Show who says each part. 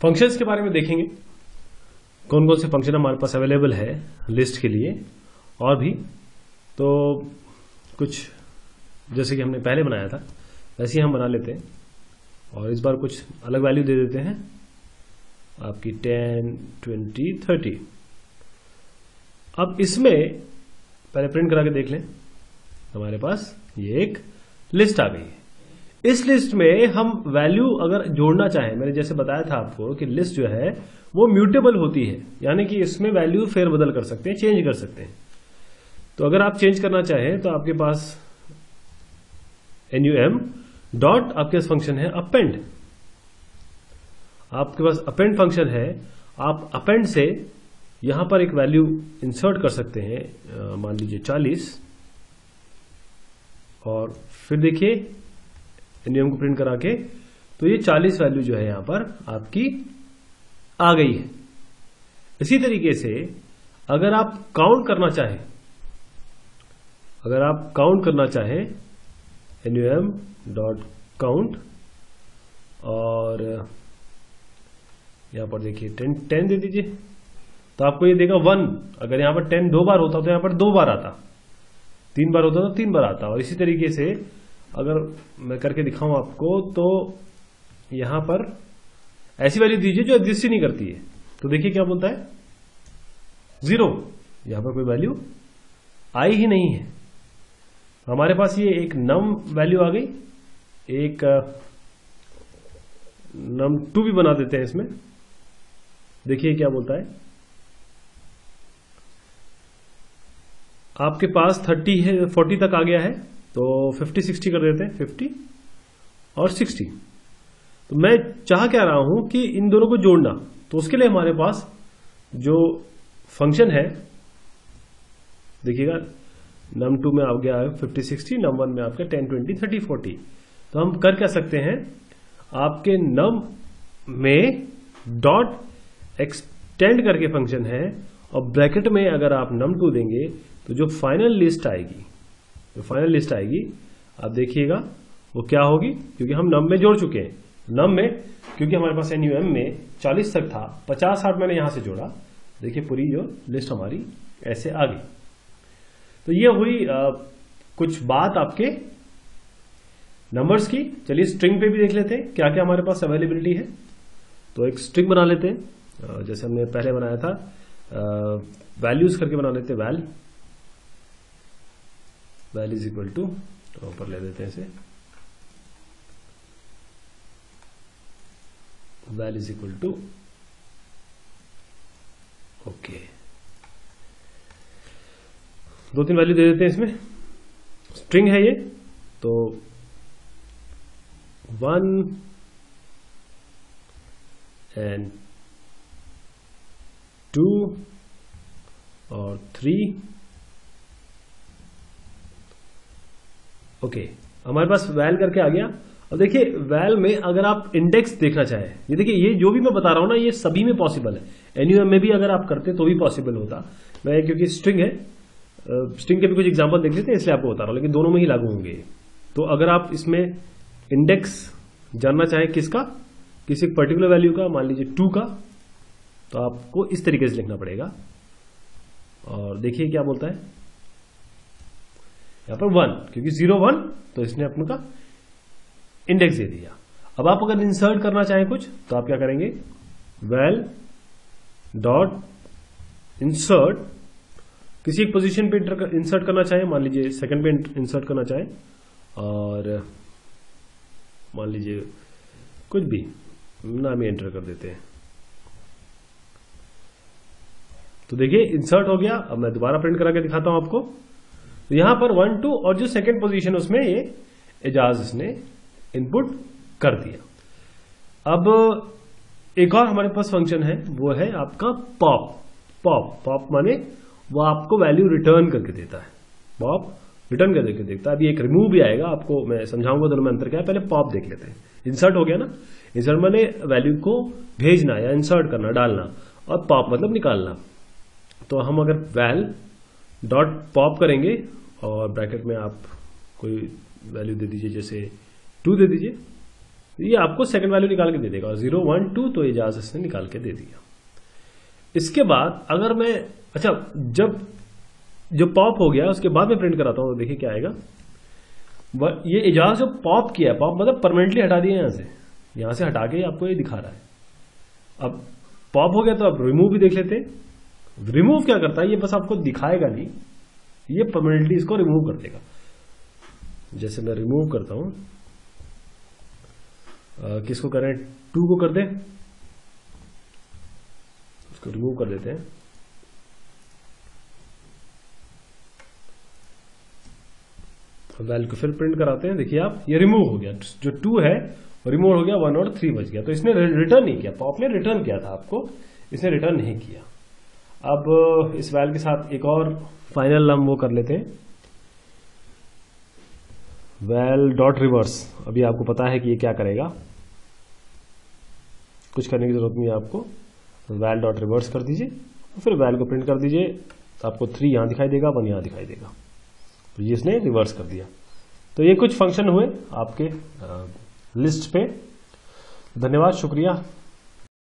Speaker 1: Functions के बारे में देखेंगे, कौन कौन से फंक्शन हमारे पास अवेलेबल है लिस्ट के लिए, और भी तो कुछ जैसे कि हमने पहले बनाया था वैसे ही हम बना लेते हैं, और इस बार कुछ अलग वैल्यू दे देते हैं आपकी 10, 20, 30। अब इसमें पहले प्रिंट करा के देख लें, हमारे पास ये एक लिस्ट आ गई है। इस लिस्ट में हम वैल्यू अगर जोड़ना चाहें, मैंने जैसे बताया था आपको कि लिस्ट जो है वो म्यूटेबल होती है, यानी कि इसमें वैल्यू फेरबदल कर सकते हैं, चेंज कर सकते हैं। तो अगर आप चेंज करना चाहें तो आपके पास num डॉट आपके पास फंक्शन है अपेंड, आपके पास अपेंड फंक्शन है। आप अपेंड से यहां पर एक वैल्यू इंसर्ट कर सकते हैं, मान लीजिए 40, और फिर देखिए num को प्रिंट करा के तो ये 40 वैल्यू जो है यहां पर आपकी आ गई है। इसी तरीके से अगर आप काउंट करना चाहें, num डॉट काउंट, और यहां पर देखिए 10 दे दीजिए, तो आपको ये देगा 1। अगर यहां पर 10 2 बार होता तो यहां पर 2 बार आता, 3 बार होता तो 3 बार आता। और इसी तरीके से अगर मैं करके दिखाऊं आपको, तो यहां पर ऐसी वैल्यू दीजिए जो एग्जिस्ट ही नहीं करती है, तो देखिए क्या बोलता है 0, यहां पर कोई वैल्यू आई ही नहीं है। हमारे पास ये एक नम वैल्यू आ गई, एक num2 भी बना देते हैं इसमें, देखिए क्या बोलता है। आपके पास 30 है, 40 तक आ गया है, तो 50 60 कर देते हैं, 50 और 60। तो मैं चाह क्या रहा हूं कि इन दोनों को जोड़ना, तो उसके लिए हमारे पास जो फंक्शन है देखिएगा, num2 में आ गया है 50 60, num1 में आपका 10 20 30 40। तो हम कर क्या सकते हैं, आपके num में डॉट एक्सटेंड करके फंक्शन है, और ब्रैकेट में अगर आप num2 देंगे तो जो फाइनल लिस्ट आएगी, आप देखिएगा वो क्या होगी, क्योंकि हम num में जोड़ चुके हैं। num में क्योंकि हमारे पास num में 40 तक था, 50 60 मैंने यहां से जोड़ा, देखिए पूरी जो लिस्ट हमारी ऐसे आ गई। तो ये हुई कुछ बात आपके नंबर्स की। चलिए स्ट्रिंग पे भी देख लेते हैं क्या क्या हमारे पास अवेलेबिलिटी है। तो एक स्ट्रिंग बना लेते हैं, जैसे हमने पहले बनाया था, वैल्यूज करके बना लेते हैं। वैल इज इक्वल टू, तो ऊपर ले देते हैं इसे, value is equal to okay, 2-3 value दे देते हैं इसमें। स्ट्रिंग है ये, तो 1 and 2 और 3। ओके, हमारे पास वैल करके आ गया। अब देखिए वैल में अगर आप इंडेक्स देखना चाहें, ये देखिए ये जो भी मैं बता रहा हूं ना, ये सभी में पॉसिबल है। num में भी अगर आप करते तो भी पॉसिबल होता। मैं क्योंकि स्ट्रिंग है, स्ट्रिंग के भी कुछ एग्जांपल देख लेते हैं, इसलिए आपको बता रहा हूं, लेकिन दोनों में ही लागू होंगे। तो अगर आप इसमें इंडेक्स जानना चाहें किसका, किसी पर्टिकुलर वैल्यू का, मान लीजिए 2 का, तो आपको इस तरीके से लिखना पड़ेगा। और देखिए क्या बोलता है यहां पर 1, क्योंकि 0 1, तो इसने अपने का इंडेक्स दे दिया। अब आप अगर इंसर्ट करना चाहें कुछ, तो आप क्या करेंगे, वैल डॉट इंसर्ट, किसी एक पोजीशन पे इंसर्ट करना चाहें, मान लीजिए सेकंड पे इंसर्ट करना चाहें, और मान लीजिए कुछ भी नाम ही एंटर कर देते हैं। तो देखिए इंसर्ट हो गया। अब मैं दोबारा प्रिंट करा के दिखाता हूं आपको। तो यहां पर 1 2 और जो सेकंड पोजीशन उसमें ये एजाज इसने इनपुट कर दिया। अब एक और हमारे पास फंक्शन है, वो है आपका पॉप माने वो आपको वैल्यू रिटर्न करके देता है। पॉप रिटर्न करके देता है। अभी एक रिमूव भी आएगा, आपको मैं समझाऊंगा दोनों में अंतर क्या है। पहले पॉप देख लेते हैं। इंसर्ट हो गया ना, इंसर्ट माने वैल्यू को भेजना या इंसर्ट करना, डालना, और पॉप मतलब निकालना। तो हम अगर वैल डॉट पॉप करेंगे और ब्रैकेट में आप कोई वैल्यू दे दीजिए, जैसे 2 दे दीजिए, तो ये आपको सेकंड वैल्यू निकाल के दे देगा, और 0 1 2 तो एजाज इसने निकाल के दे दिया। इसके बाद अगर मैं जब जो पॉप हो गया उसके बाद मैं प्रिंट कराता हूं तो देखिए क्या आएगा। ये एजाज जो पॉप किया है, पॉप मतलब परमानेंटली हटा दिया यहां से हटा के आपको ये दिखा रहा है। अब पॉप हो गया तो अब रिमूव भी देख लेते हैं। रिमूव क्या करता है, ये बस आपको दिखाएगा नहीं, ये परमानेंटली इसको रिमूव कर देगा। जैसे मैं रिमूव करता हूं, किसको करें, 2 को कर दें, इसको रिमूव कर देते हैं। वैल्यू को फिर प्रिंट कराते हैं, देखिए आप ये रिमूव हो गया, जो 2 है रिमूव हो गया, 1 और 3 बच गया। तो इसने रिटर्न नहीं किया, पॉप ने रिटर्न किया था आपको, इसने रिटर्न नहीं किया। अब इस वैल के साथ एक और फाइनल हम वो कर लेते हैं, वैल डॉट रिवर्स। अभी आपको पता है कि ये क्या करेगा, कुछ करने की जरूरत नहीं है आपको। वैल डॉट रिवर्स कर दीजिए, फिर वैल को प्रिंट कर दीजिए, तो आपको 3 यहां दिखाई देगा, 1 यहां दिखाई देगा। तो ये इसने रिवर्स कर दिया। तो ये कुछ फंक्शन हुए आपके लिस्ट पे। धन्यवाद, शुक्रिया।